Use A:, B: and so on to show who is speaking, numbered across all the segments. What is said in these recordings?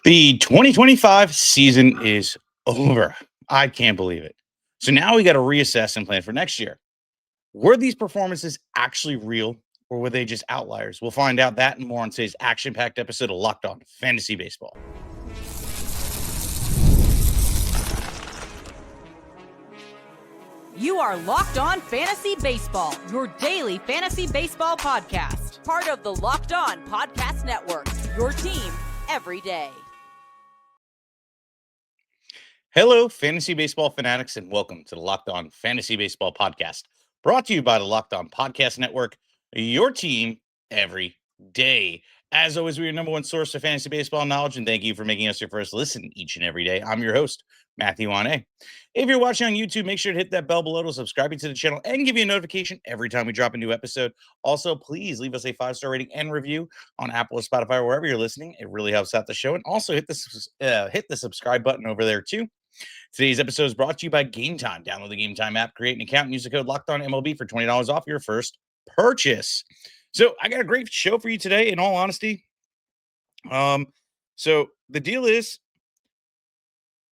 A: The 2025 season is over. I can't believe it. So now we got to reassess and plan for next year. Were these performances actually real or were they just outliers? We'll find out that and more on today's action packed episode of Locked On Fantasy Baseball.
B: You are Locked On Fantasy Baseball, your daily fantasy baseball podcast. Part of the Locked On Podcast Network, your team every day.
A: Hello, fantasy baseball fanatics, and welcome to the Locked On Fantasy Baseball podcast, brought to you by the Locked On Podcast Network, your team every day. As always, we're your number one source of fantasy baseball knowledge, and thank you for making us your first listen each and every day. I'm your host, Matthew Wane. If you're watching on YouTube, make sure to hit that bell below to subscribe to the channel and give you a notification every time we drop a new episode. Also, please leave us a 5-star rating and review on Apple or Spotify or wherever you're listening. It really helps out the show. And also hit the subscribe button over there too. Today's episode is brought to you by Game Time. Download the Game Time app, create an account, and use the code LOCKEDONMLB for $20 off your first purchase. So I got a great show for you today, in all honesty. So the deal is,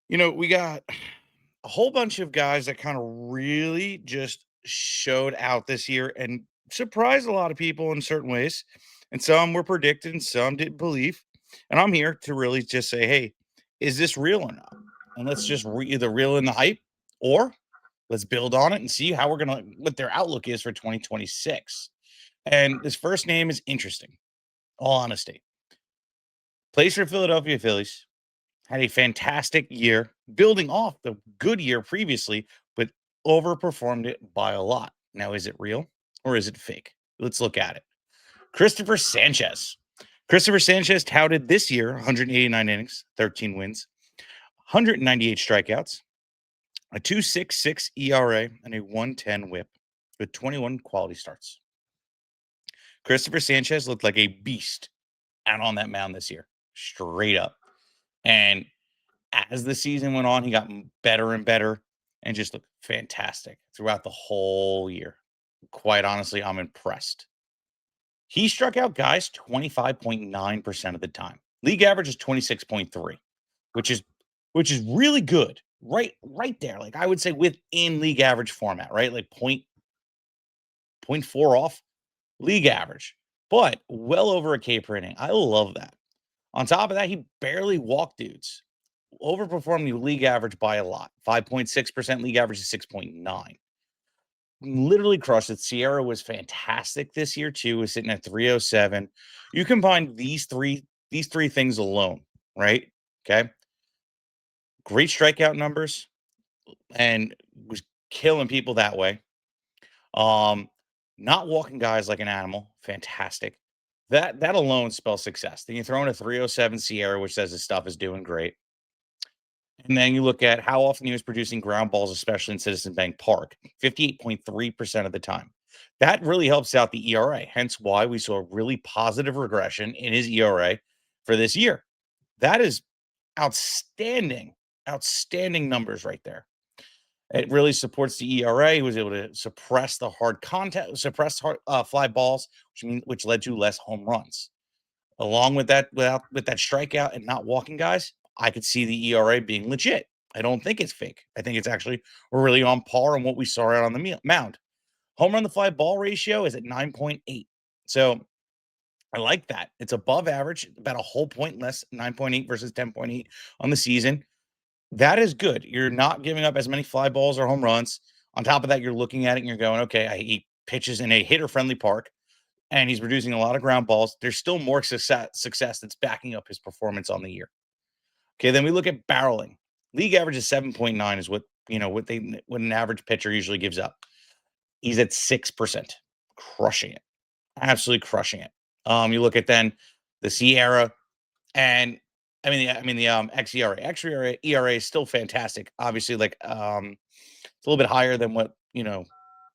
A: we got a whole bunch of guys that kind of really just showed out this year and surprised a lot of people in certain ways. And some were predicted and some didn't believe. And I'm here to really just say, hey, is this real or not? And let's just either reel in the hype or let's build on it and see how what their outlook is for 2026. And this first name is interesting, all honesty. Plays for Philadelphia Phillies, had a fantastic year, building off the good year previously, but overperformed it by a lot. Now, is it real or is it fake? Let's look at it. Christopher Sanchez. Christopher Sanchez touted this year 189 innings, 13 wins, 198 strikeouts, a 2.66 ERA, and a 1.10 WHIP with 21 quality starts. Christopher Sanchez looked like a beast out on that mound this year, straight up. And as the season went on, he got better and better and just looked fantastic throughout the whole year. Quite honestly, I'm impressed. He struck out guys 25.9% of the time. League average is 26.3, which is really good. Right there. Like I would say within league average format, right? Like 0.4 off league average, but well over a K per inning. I love that. On top of that, he barely walked dudes. Overperformed the league average by a lot. 5.6% league average is 6.9. Literally crushed it. Sierra was fantastic this year too. Was sitting at 307. You combine these three things alone, right? Okay. Great strikeout numbers and was killing people that way. Not walking guys like an animal. Fantastic. That alone spells success. Then you throw in a 307 Sierra, which says his stuff is doing great. And then you look at how often he was producing ground balls, especially in Citizen Bank Park, 58.3% of the time. That really helps out the ERA, hence why we saw a really positive regression in his ERA for this year. That is outstanding numbers right there. It really supports the ERA. He was able to suppress the hard contact, fly balls, which led to less home runs. Along with that, with that strikeout and not walking guys, I could see the ERA being legit. I don't think it's fake. I think it's actually really on par on what we saw out on the mound. Home run to fly ball ratio is at 9.8. So I like that. It's above average, about a whole point less, 9.8 versus 10.8 on the season. That is good. You're not giving up as many fly balls or home runs. On top of that, you're looking at it and you're going, okay, he pitches in a hitter-friendly park and he's producing a lot of ground balls. There's still more success that's backing up his performance on the year. Okay, then we look at barreling. League average is 7.9 is what an average pitcher usually gives up. He's at 6%, crushing it, absolutely crushing it. You look at then the Sierra, and the xERA. xERA is still fantastic. Obviously, it's a little bit higher than what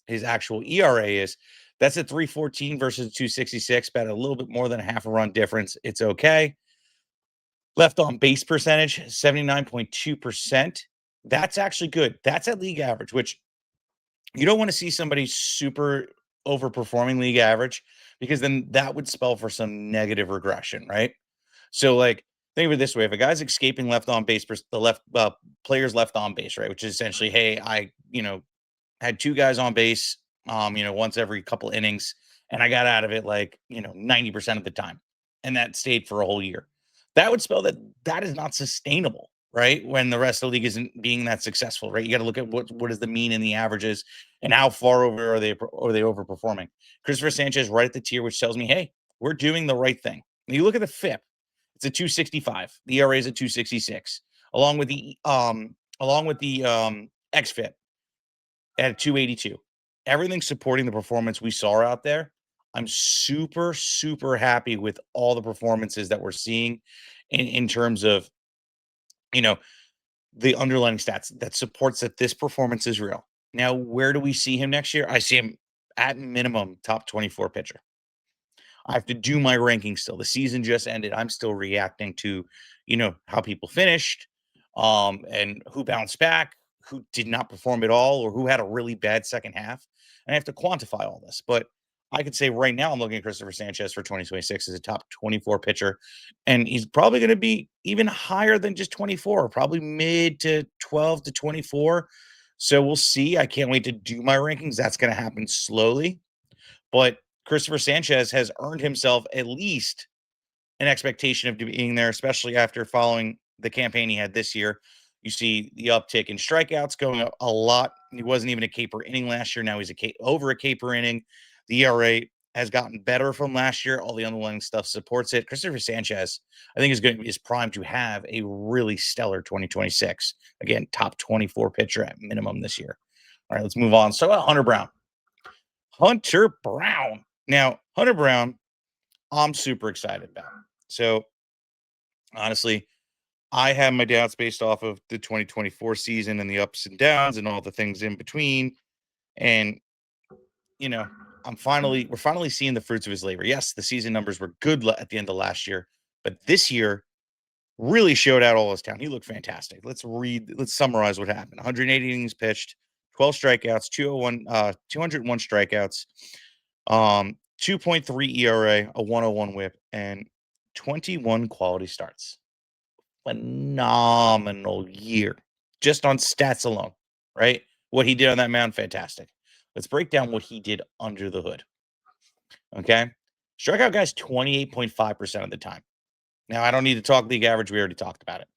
A: his actual ERA is. That's at 314 versus 266, about a little bit more than a half a run difference. It's okay. Left on base percentage, 79.2%. That's actually good. That's at league average, which you don't want to see somebody super overperforming league average because then that would spell for some negative regression, right? So, like, Think of it this way: if a guy's escaping left on base, the left player's left on base, right, which is essentially, hey, I had two guys on base, once every couple innings, and I got out of it like 90% of the time, and that stayed for a whole year. That would spell that that is not sustainable, right? When the rest of the league isn't being that successful, right? You got to look at what is the mean and the averages, and how far over are they overperforming. Christopher Sanchez right at the tier, which tells me, hey, we're doing the right thing. And you look at the FIP, it's a 265. The ERA is a 266, along with the xFIP at 282. Everything's supporting the performance we saw out there. I'm super, super happy with all the performances that we're seeing in terms of, you know, the underlying stats that supports that this performance is real. Now, where do we see him next year? I see him at minimum top 24 pitcher. I have to do my ranking still. The season just ended. I'm still reacting to, how people finished, and who bounced back, who did not perform at all, or who had a really bad second half. And I have to quantify all this. But I could say right now, I'm looking at Christopher Sanchez for 2026 as a top 24 pitcher, and he's probably going to be even higher than just 24, probably mid to 12 to 24. So we'll see. I can't wait to do my rankings. That's going to happen slowly. But Christopher Sanchez has earned himself at least an expectation of being there, especially after following the campaign he had this year. You see the uptick in strikeouts going up a lot. He wasn't even a caper inning last year. Now he's over a caper inning. The ERA has gotten better from last year. All the underlying stuff supports it. Christopher Sanchez, I think, is primed to have a really stellar 2026. Again, top 24 pitcher at minimum this year. All right, let's move on. So Hunter Brown. Hunter Brown. Now, Hunter Brown, I'm super excited about. So, honestly, I have my doubts based off of the 2024 season and the ups and downs and all the things in between. And, you know, we're finally seeing the fruits of his labor. Yes, the season numbers were good at the end of last year, but this year really showed out all his talent. He looked fantastic. Let's summarize what happened. 180 innings pitched, 12 strikeouts, 201 strikeouts, 2.3 ERA, a 101 whip, and 21 quality starts. Phenomenal year just on stats alone, right? What he did on that mound, fantastic. Let's break down what he did under the hood. Okay. Strikeout guys 28.5% of the time. Now, I don't need to talk league average. We already talked about it,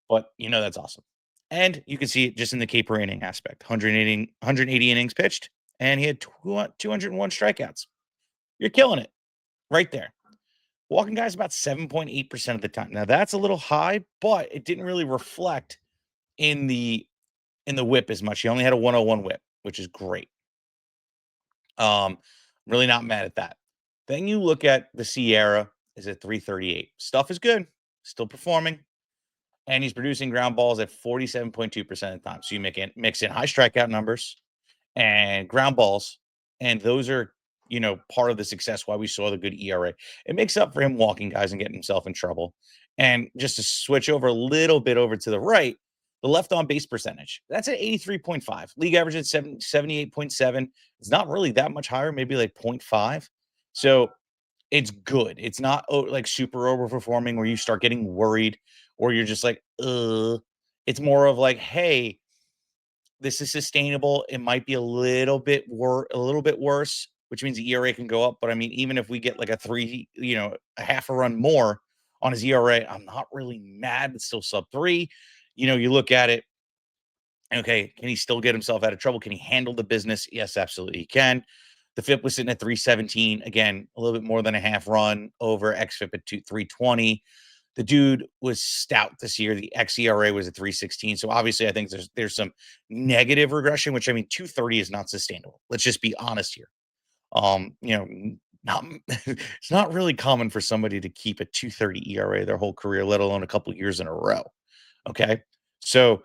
A: but that's awesome. And you can see it just in the K per inning aspect. 180 innings pitched, and he had 201 strikeouts. You're killing it right there. Walking guys about 7.8% of the time. Now that's a little high, but it didn't really reflect in the whip as much. He only had a 101 whip, which is great. Really not mad at that. Then you look at the Sierra is at 338. Stuff is good, still performing, and he's producing ground balls at 47.2% of the time. So you mix in high strikeout numbers and ground balls, and those are part of the success why we saw the good ERA. It makes up for him walking guys and getting himself in trouble. And just to switch over a little bit over to the right, the left on base percentage, that's at 83.5. League average at 78.7. It's not really that much higher, maybe like 0.5. So it's good. It's not like super overperforming where you start getting worried or you're just like, it's more of like, hey, this is sustainable. It might be a little bit worse, which means the ERA can go up. But I mean, even if we get like a half a run more on his ERA, I'm not really mad. It's still sub 3. You look at it. Okay, can he still get himself out of trouble? Can he handle the business? Yes, absolutely he can. The FIP was sitting at 317. Again, a little bit more than a half run over xFIP at 320. The dude was stout this year. The xERA was at 316. So obviously, I think there's some negative regression, which I mean, 230 is not sustainable. Let's just be honest here. Not it's not really common for somebody to keep a 230 ERA their whole career, let alone a couple years in a row. Okay. So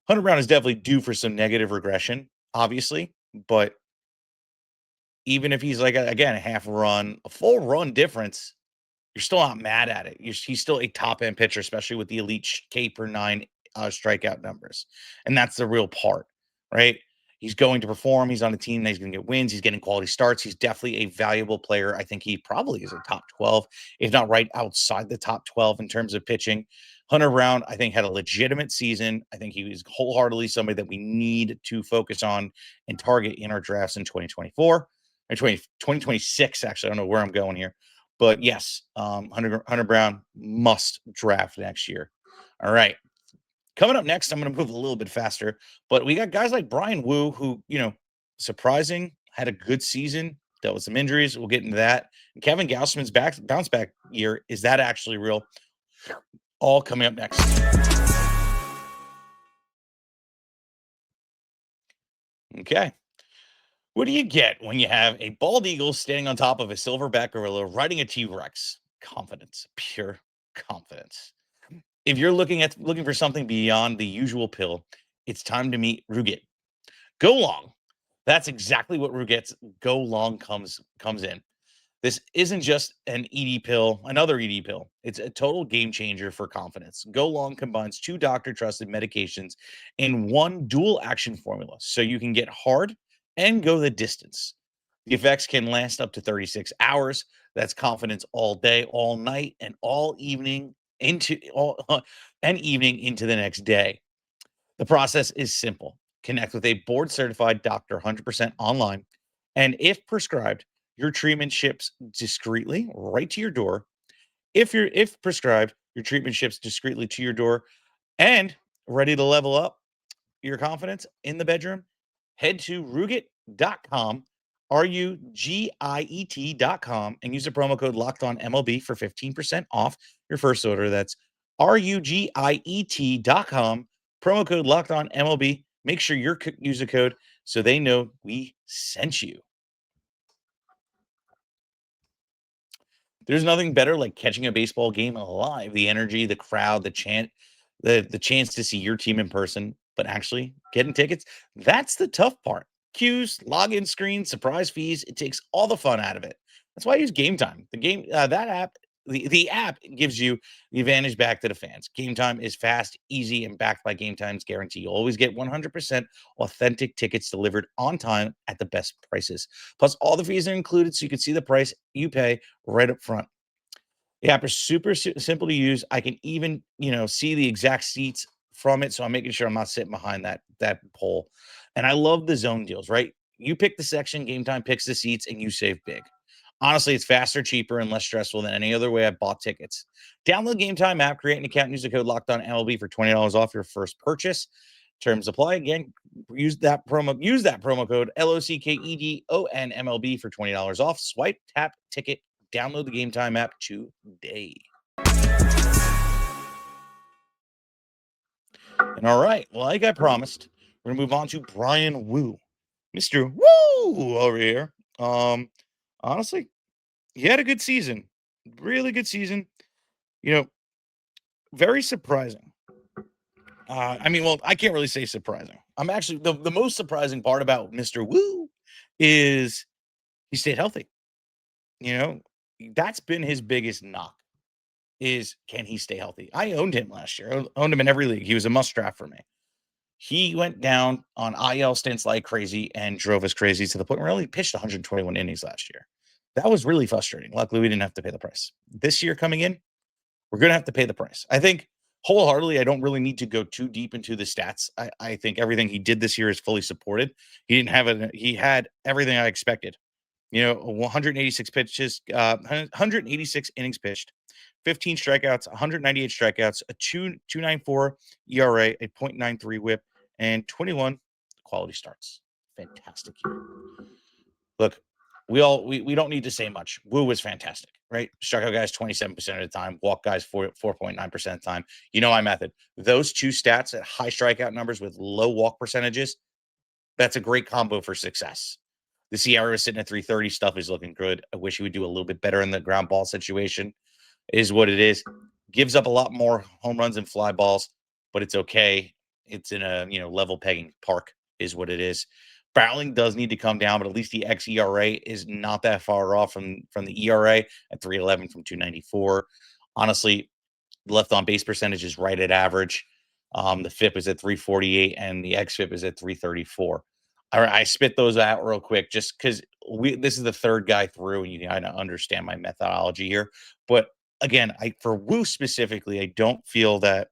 A: Hunter Brown is definitely due for some negative regression, obviously, but even if he's like again a half run, a full run difference, you're still not mad at it. He's still a top end pitcher, especially with the elite K per 9 strikeout numbers, and that's the real part, right? He's going to perform. He's on a team that he's going to get wins. He's getting quality starts. He's definitely a valuable player. I think he probably is a top 12, if not right outside the top 12 in terms of pitching. Hunter Brown, I think, had a legitimate season. I think he was wholeheartedly somebody that we need to focus on and target in our drafts in 2024 or 2026. Actually, I don't know where I'm going here. But yes, Hunter Brown must draft next year. All right. Coming up next, I'm going to move a little bit faster, but we got guys like Brian Wu, who, surprising, had a good season, dealt with some injuries. We'll get into that. And Kevin Gaussman's bounce back year. Is that actually real? All coming up next. Okay. What do you get when you have a bald eagle standing on top of a silverback gorilla riding a T-Rex? Confidence, pure confidence. If you're looking for something beyond the usual pill, it's time to meet Ruget. Go long. That's exactly what Ruget's Go Long comes in. This isn't just an ED pill, another ED pill. It's a total game changer for confidence. Go Long combines 2 doctor-trusted medications in one dual action formula, so you can get hard and go the distance. The effects can last up to 36 hours. That's confidence all day, all night, and all evening into the next day. The process is simple. Connect with a board-certified doctor 100% online, and if prescribed, your treatment ships discreetly right to your door. If prescribed, your treatment ships discreetly to your door. And ready to level up your confidence in the bedroom? Head to Ruget.com, RUGIET.com, and use the promo code LOCKEDONMLB for 15% off your first order. That's RUGIET.com, promo code LOCKEDONMLB. Make sure you use the code so they know we sent you. There's nothing better like catching a baseball game live. The energy, the crowd, the chant, the chance to see your team in person, but actually getting tickets, that's the tough part. Queues, login screens, surprise fees, it takes all the fun out of it. That's why I use Game Time. That app, the app gives you the advantage back to the fans. Game Time is fast, easy, and backed by Game Time's guarantee. You'll always get 100% authentic tickets delivered on time at the best prices. Plus, all the fees are included, so you can see the price you pay right up front. The app is super simple to use. I can even, see the exact seats from it, so I'm making sure I'm not sitting behind that pole. And I love the zone deals, right? You pick the section, Game Time picks the seats, and you save big. Honestly, it's faster, cheaper, and less stressful than any other way I've bought tickets. Download the Game Time app, create an account, and use the code LOCKEDONMLB for $20 off your first purchase. Terms apply. Again, use that promo code LOCKEDONMLB for $20 off. Swipe, tap, ticket. Download the Game Time app today. And all right, like I promised, we're gonna move on to Brian Wu, Mr. Woo over here. Honestly, he had a good season, really good season. Very surprising. I can't really say surprising. I'm actually the most surprising part about Mr. Wu is he stayed healthy. That's been his biggest knock. Is can he stay healthy? I owned him last year. I owned him in every league. He was a must draft for me. He went down on IL stints like crazy and drove us crazy to the point where he only pitched 121 innings last year. That was really frustrating. Luckily, we didn't have to pay the price. This year coming in, we're going to have to pay the price. I think wholeheartedly, I don't really need to go too deep into the stats. I think everything he did this year is fully supported. He had everything I expected. 186 pitches, 186 innings pitched, 15 strikeouts, 198 strikeouts, a 2.94 ERA, a 0.93 WHIP, and 21 quality starts. Fantastic year. Look, we don't need to say much. Wu was fantastic, right? Strikeout guys 27% of the time, walk guys 4.9% of the time. You know my method. Those two stats at high strikeout numbers with low walk percentages, that's a great combo for success. The Sierra is sitting at 330. Stuff is looking good. I wish he would do a little bit better in the ground ball situation. It is what it is. Gives up a lot more home runs and fly balls, but it's okay. It's in a level pegging park, is what it is. Barreling does need to come down, but at least the xERA is not that far off from the ERA at 311 from 294. Honestly, left on base percentage is right at average. The FIP is at 348 and the xFIP is at 334. All right, I spit those out real quick just because this is the third guy through, and you kind of understand my methodology here. But again, for Wu specifically, I don't feel that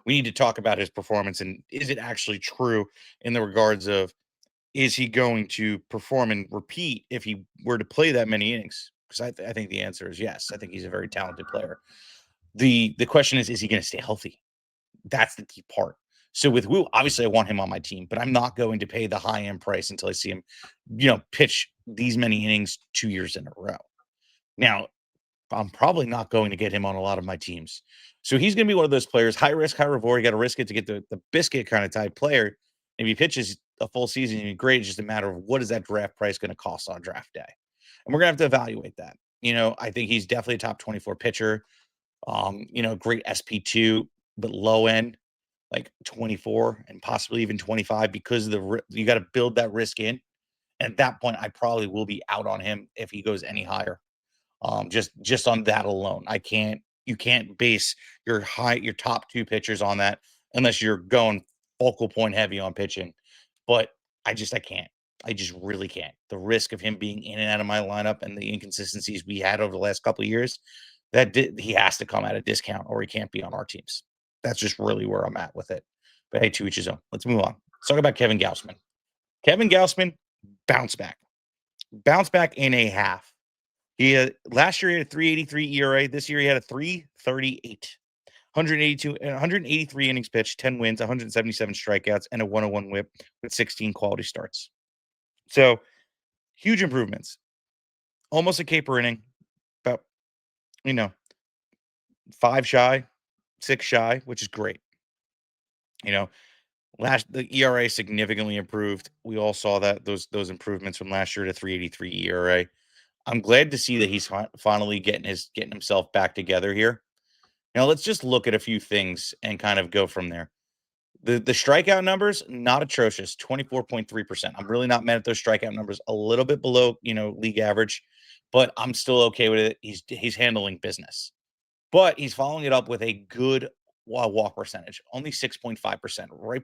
A: we need to talk about his performance and is it actually true in the regards of is he going to perform and repeat if he were to play that many innings? Because I think the answer is yes. I think he's a very talented player. The question is he going to stay healthy? That's the key part. So with Wu, obviously I want him on my team, but I'm not going to pay the high end price until I see him, pitch these many innings 2 years in a row. Now, I'm probably not going to get him on a lot of my teams. So he's going to be one of those players, high risk, high reward. You got to risk it to get the biscuit kind of type player. If he pitches a full season, he'd be great. It's just a matter of what is that draft price going to cost on draft day. And we're going to have to evaluate that. I think he's definitely a top 24 pitcher. Great SP2, but low end, like 24 and possibly even 25 because of you got to build that risk in. And at that point, I probably will be out on him if he goes any higher. Just on that alone, you can't base your top two pitchers on that unless you're going focal point heavy on pitching. But I can't. I just really can't. The risk of him being in and out of my lineup and the inconsistencies we had over the last couple of years, he has to come at a discount or he can't be on our teams. That's just really where I'm at with it. But hey, to each his own. Let's move on. Let's talk about Kevin Gaussman. Kevin Gaussman, bounce back. Bounce back in a half. Last year he had a 3.83 ERA. This year he had a 3.38. 183 innings pitched, 10 wins, 177 strikeouts, and a 101 whip with 16 quality starts. So huge improvements. Almost a K per inning. About, 5 shy, 6 shy, which is great. The ERA significantly improved. We all saw that those improvements from last year to 3.83 ERA. I'm glad to see that he's finally getting himself back together here. Now let's just look at a few things and kind of go from there. The strikeout numbers, not atrocious, 24.3%. I'm really not mad at those strikeout numbers. A little bit below, league average, but I'm still okay with it. He's handling business. But he's following it up with a good walk percentage, only 6.5%, right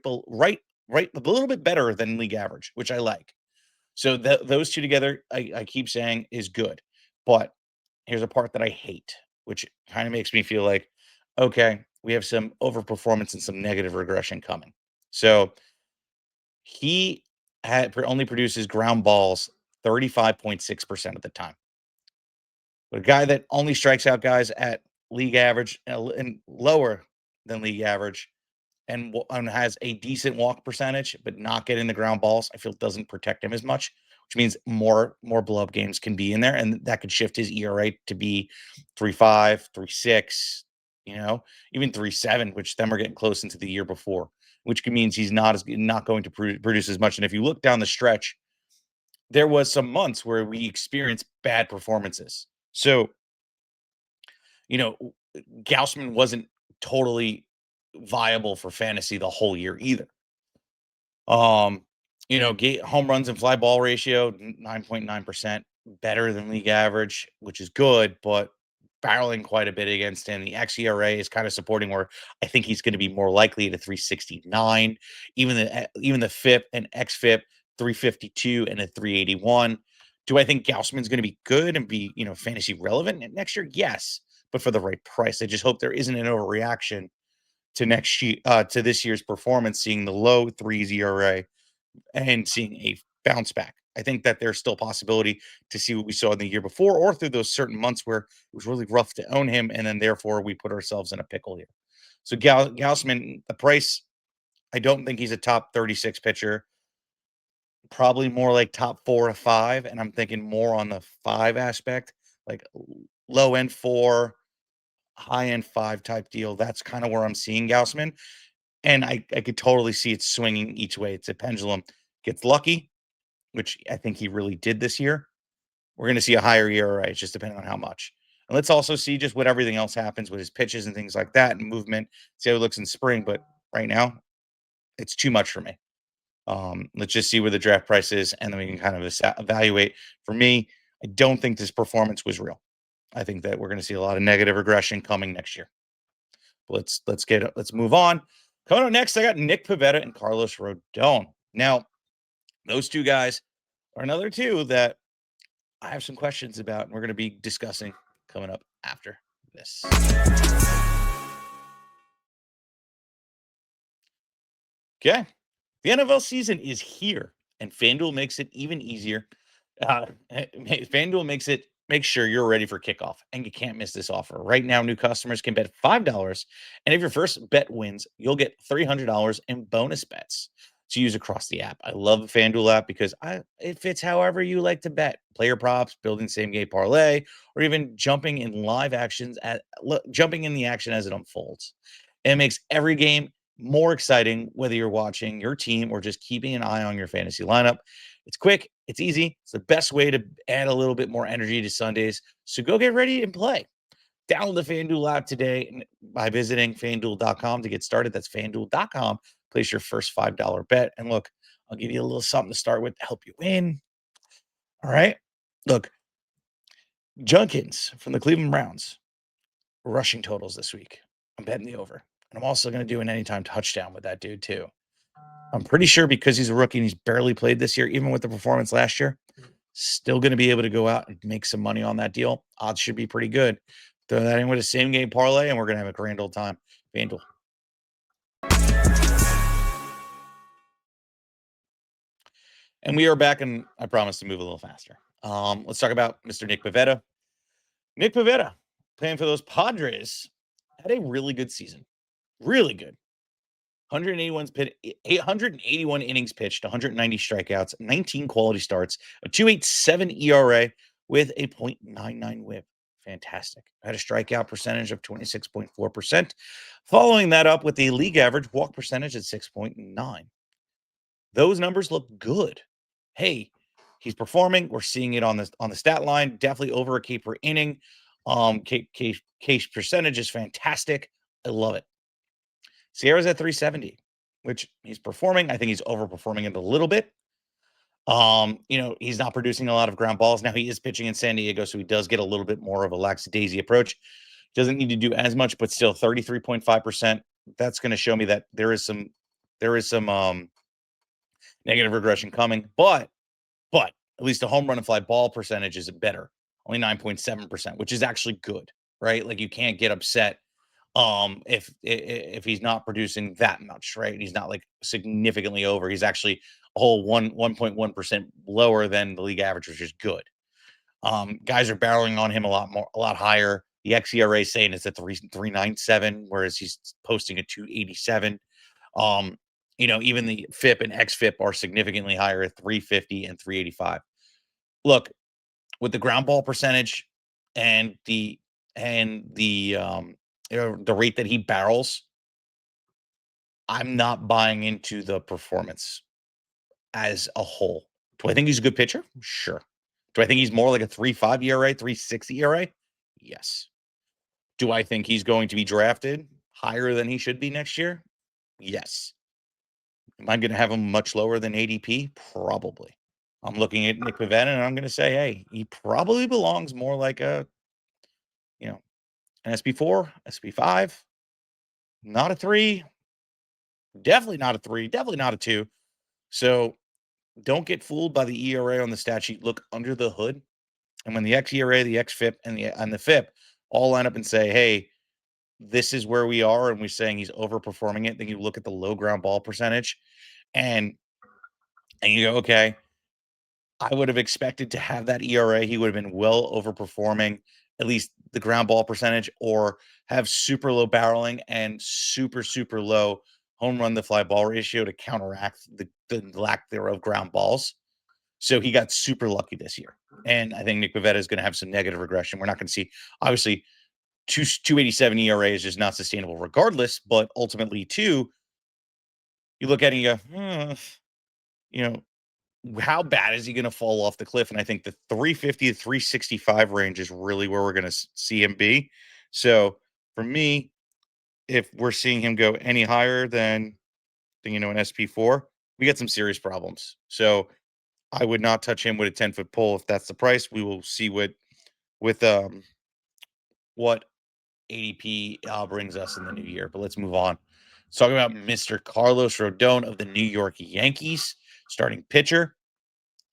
A: a little bit better than league average, which I like. So those two together, I keep saying is good. But here's a part that I hate, which kind of makes me feel like, okay, we have some overperformance and some negative regression coming. So he only produces ground balls 35.6% of the time. But a guy that only strikes out guys at league average and lower than league average and has a decent walk percentage, but not getting the ground balls, I feel doesn't protect him as much, which means more blow up games can be in there, and that could shift his ERA to be 3.5, 3.6, even 3.7, which then we're getting close into the year before, which means he's not going to produce as much. And if you look down the stretch, there was some months where we experienced bad performances. So, Gaussman wasn't totally viable for fantasy the whole year either. Home runs and fly ball ratio 9.9%, better than league average, which is good, but barreling quite a bit against him. The xERA is kind of supporting where I think he's going to be more likely to 369. Even the FIP and xFIP 352 and a 381. Do I think Gaussman's going to be good and be fantasy relevant next year? Yes, but for the right price. I just hope there isn't an overreaction to this year's performance, seeing the low 3s ERA and seeing a bounce back. I think that there's still possibility to see what we saw in the year before or through those certain months where it was really rough to own him, and then therefore we put ourselves in a pickle here. So Gaussman, the price, I don't think he's a top 36 pitcher. Probably more like top 4 or 5, and I'm thinking more on the 5 aspect, like low end 4, high end 5 type deal. That's kind of where I'm seeing Gaussman. And I could totally see it swinging each way. It's a pendulum. Gets lucky, which I think he really did this year. We're going to see a higher ERA. It's just depending on how much. And let's also see just what everything else happens with his pitches and things like that and movement. See how it looks in spring. But right now, it's too much for me. Let's just see where the draft price is, and then we can kind of evaluate. For me, I don't think this performance was real. I think that we're going to see a lot of negative regression coming next year. Let's move on. Coming up next, I got Nick Pavetta and Carlos Rodone. Now, Those two guys are another two that I have some questions about, and we're going to be discussing coming up after this. Okay. The NFL season is here, and FanDuel makes it even easier. FanDuel makes sure you're ready for kickoff, and you can't miss this offer. Right now, new customers can bet $5, and if your first bet wins, you'll get $300 in bonus bets to use across the app. I love the FanDuel app because it fits however you like to bet. Player props, building same game parlay, or even jumping in jumping in the action as it unfolds. It makes every game more exciting, whether you're watching your team or just keeping an eye on your fantasy lineup. It's quick, it's easy, it's the best way to add a little bit more energy to Sundays. So go get ready and play. Download the FanDuel app today by visiting fanduel.com to get started. That's fanduel.com. Place your first $5 bet. And look, I'll give you a little something to start with to help you win. All right. Look, Junkins from the Cleveland Browns, rushing totals this week. I'm betting the over. And I'm also going to do an anytime touchdown with that dude, too. I'm pretty sure because he's a rookie and he's barely played this year, even with the performance last year, still going to be able to go out and make some money on that deal. Odds should be pretty good. Throw that in with a same game parlay, and we're going to have a grand old time. FanDuel. And we are back, and I promise to move a little faster. Let's talk about Mr. Nick Pavetta. Nick Pavetta, playing for those Padres, had a really good season. Really good. 881 innings pitched, 190 strikeouts, 19 quality starts, a 2.87 ERA with a .99 whip. Fantastic. Had a strikeout percentage of 26.4%. Following that up with a league average walk percentage at 6.9. Those numbers look good. Hey, he's performing. We're seeing it on the stat line. Definitely over a K per inning. K percentage is fantastic. I love it. Sierra's at 370, which he's performing. I think he's overperforming it a little bit. He's not producing a lot of ground balls. Now he is pitching in San Diego, so he does get a little bit more of a lackadaisy approach. Doesn't need to do as much, but still 33.5%. That's going to show me that there is some negative regression coming, but at least the home run and fly ball percentage is better. Only 9.7%, which is actually good, right? Like you can't get upset if he's not producing that much, right? He's not like significantly over. He's actually a whole 1.1% lower than the league average, which is good. Guys are barreling on him a lot higher. The xERA is saying it's at 3.97, whereas he's posting a 2.87. Even the FIP and xFIP are significantly higher at 3.50 and 3.85. Look, with the ground ball percentage and the rate that he barrels, I'm not buying into the performance as a whole. Do I think he's a good pitcher? Sure. Do I think he's more like a 3.5 ERA, 3.6 ERA? Yes. Do I think he's going to be drafted higher than he should be next year? Yes. Am I going to have him much lower than ADP? Probably. I'm looking at Nick Pavetta and I'm going to say, hey, he probably belongs more like an SP4, SP5, not a 3, definitely not a 3, definitely not a 2. So don't get fooled by the ERA on the stat sheet. Look under the hood. And when the xERA, the xFIP, and the FIP all line up and say, hey, this is where we are, and we're saying he's overperforming it, then you look at the low ground ball percentage and you go, okay, I would have expected to have that ERA. He would have been well overperforming at least the ground ball percentage, or have super low barreling and super, super low home run to fly ball ratio to counteract the lack thereof ground balls. So he got super lucky this year. And I think Nick Pavetta is going to have some negative regression. We're not going to see, obviously, 2.87 ERA is just not sustainable regardless, but ultimately, too, you look at it and you go, how bad is he going to fall off the cliff? And I think the 350 to 365 range is really where we're going to see him be. So for me, if we're seeing him go any higher than an SP4, we get some serious problems. So I would not touch him with a 10-foot pole if that's the price. We will see what ADP brings us in the new year. But let's move on. Let's talk about Mr. Carlos Rodone of the New York Yankees, starting pitcher.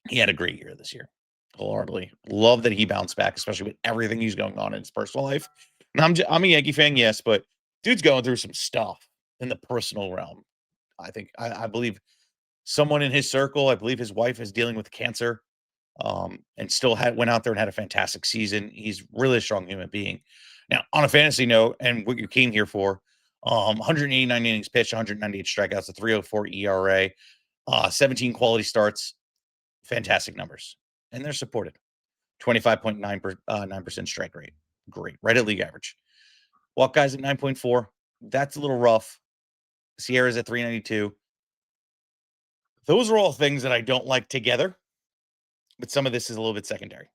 A: He had a great year this year. Wholeheartedly. Love that he bounced back, especially with everything he's going on in his personal life. And I'm a Yankee fan, yes, but dude's going through some stuff in the personal realm. I believe someone in his circle, I believe his wife is dealing with cancer, and still went out there and had a fantastic season. He's really a strong human being. Now, on a fantasy note, and what you came here for, 189 innings pitched, 198 strikeouts, a 304 ERA, 17 quality starts, fantastic numbers, and they're supported. 25.9% strike rate, great, right at league average. Walk guys at 9.4, that's a little rough. Sierra's at 392. Those are all things that I don't like together, but some of this is a little bit secondary.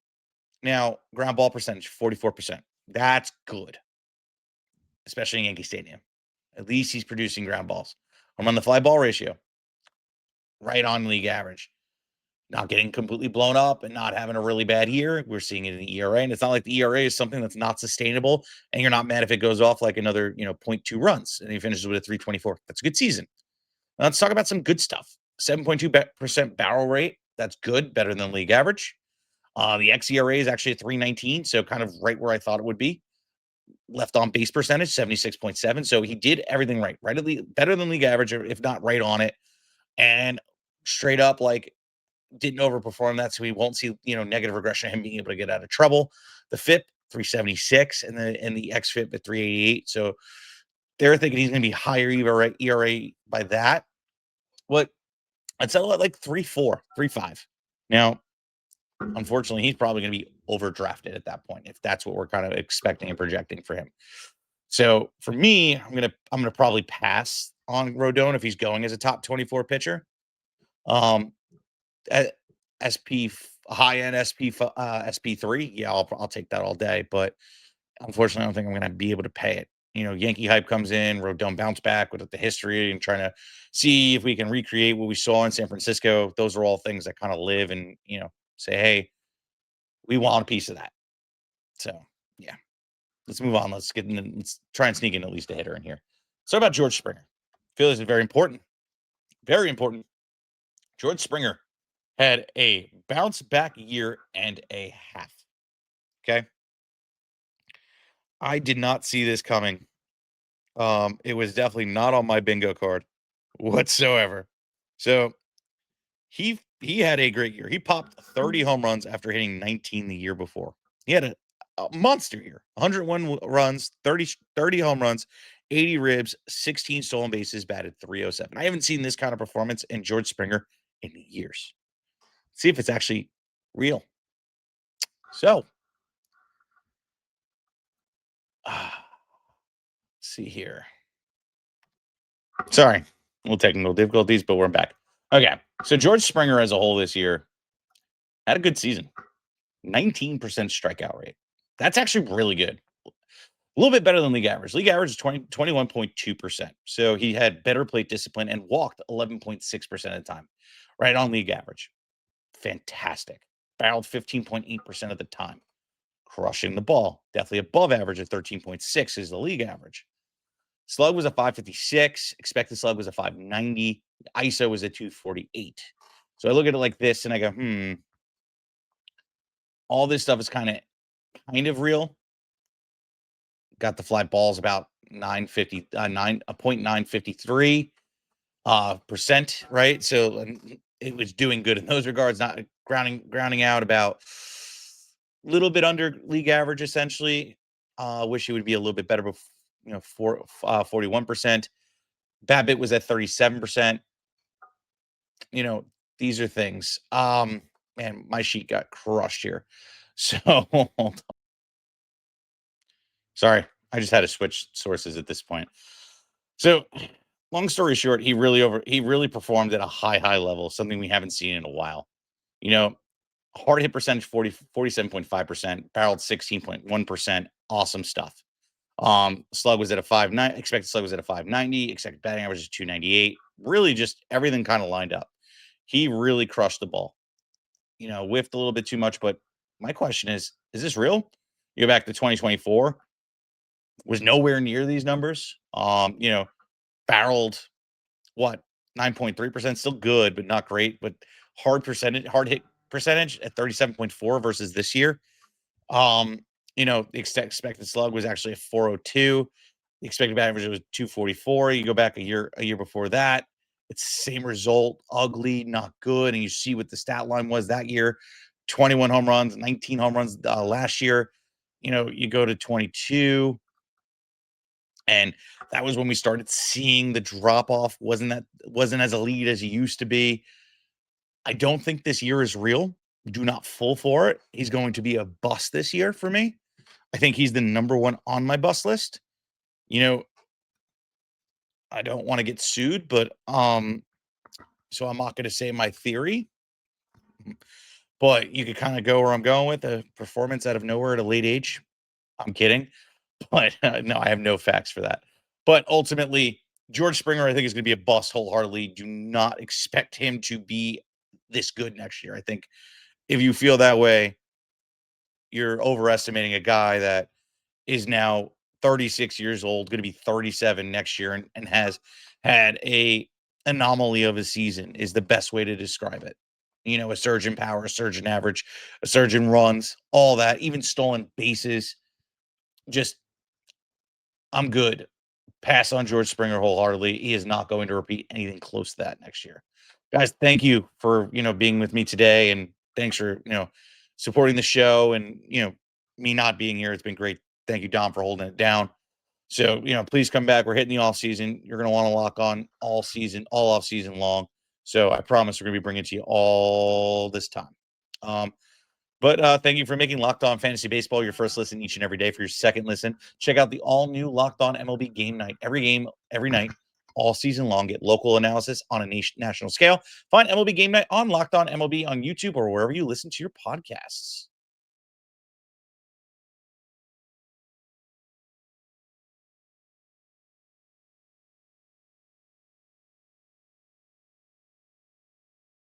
A: Now, ground ball percentage, 44%. That's good, especially in Yankee Stadium. At least he's producing ground balls. I'm on the fly ball ratio, right on league average. Not getting completely blown up and not having a really bad year. We're seeing it in the ERA, and it's not like the ERA is something that's not sustainable, and you're not mad if it goes off like another, 0.2 runs, and he finishes with a 324. That's a good season. Now, let's talk about some good stuff. 7.2% barrel rate. That's good, better than league average. The xERA is actually at 319, so kind of right where I thought it would be. Left on base percentage, 76.7. So he did everything right, better than league average, if not right on it. And straight up, like, didn't overperform that, so we won't see, negative regression of him being able to get out of trouble. The FIP, 376, and the xFIP at 388. So they're thinking he's going to be higher ERA by that. What I'd settle at like 3.4, 3.5. Now, unfortunately, he's probably going to be overdrafted at that point if that's what we're kind of expecting and projecting for him. So for me, I'm gonna probably pass on Rodone if he's going as a top 24 pitcher. SP high end SP3, yeah, I'll take that all day. But unfortunately, I don't think I'm gonna be able to pay it. Yankee hype comes in, Rodone bounce back with the history and trying to see if we can recreate what we saw in San Francisco. Those are all things that kind of live and say, hey, we want a piece of that. So yeah, let's move on. Let's try and sneak in at least a hitter in here. So about George Springer. Phillies is very important. Very important. George Springer had a bounce back year and a half. Okay. I did not see this coming. It was definitely not on my bingo card whatsoever. So he had a great year. He popped 30 home runs after hitting 19 the year before. He had a monster year. 101 runs, 30 home runs, 80 ribs, 16 stolen bases, batted 307. I haven't seen this kind of performance in George Springer in years. See if it's actually real. So, see here. Sorry, little technical difficulties, but we're back. Okay, so George Springer as a whole this year had a good season. 19% strikeout rate. That's actually really good. A little bit better than league average. League average is 21.2%. So he had better plate discipline and walked 11.6% of the time. Right on league average. Fantastic. Barreled 15.8% of the time. Crushing the ball. Definitely above average at 13.6 is the league average. Slug was a 556. Expected slug was a 590. ISO was a 248. So I look at it like this and I go, all this stuff is kind of real. Got the fly balls about 0.953 percent, right? So it was doing good in those regards, not grounding out about a little bit under league average, essentially. Wish it would be a little bit better, but 41%. BABIP was at 37%. These are things. Man, my sheet got crushed here. So sorry, I just had to switch sources at this point. So, long story short, he really performed at a high level, something we haven't seen in a while. Hard hit percentage 47.5%, barreled 16.1%. Awesome stuff. Slug was at a 5.9, expected slug was at a 590, expected batting average is 298. Really just everything kind of lined up. He really crushed the ball. Whiffed a little bit too much, but my question is this real? You go back to 2024, was nowhere near these numbers. Barreled what 9.3%, still good, but not great. But hard hit percentage at 37.4 versus this year. The expected slug was actually a 402. The expected batting average was 244. You go back a year before that, it's the same result, ugly, not good. And you see what the stat line was that year: 21 home runs, 19 home runs last year. You go to 22, and that was when we started seeing the drop off. Wasn't as elite as he used to be. I don't think this year is real. Do not fall for it. He's going to be a bust this year for me. I think he's the number one on my bust list. I don't want to get sued, but so I'm not going to say my theory, but you could kind of go where I'm going with a performance out of nowhere at a late age. I'm kidding, but no, I have no facts for that. But ultimately, George Springer, I think, is going to be a bust wholeheartedly. Do not expect him to be this good next year. I think if you feel that way, you're overestimating a guy that is now 36 years old, going to be 37 next year, and has had a anomaly of a season is the best way to describe it. A surge in power, a surge in average, a surge in runs, all that, even stolen bases. Just, I'm good. Pass on George Springer wholeheartedly. He is not going to repeat anything close to that next year. Guys, thank you for, being with me today, and thanks for, supporting the show, and, me not being here. It's been great. Thank you, Dom, for holding it down. So, please come back. We're hitting the off season. You're going to want to lock on all off season long. So I promise we're going to be bringing it to you all this time. But thank you for making Locked On Fantasy Baseball your first listen each and every day. For your second listen, check out the all-new Locked On MLB Game Night. Every game, every night, all season long. Get local analysis on a national scale. Find MLB Game Night on Locked On MLB on YouTube or wherever you listen to your podcasts.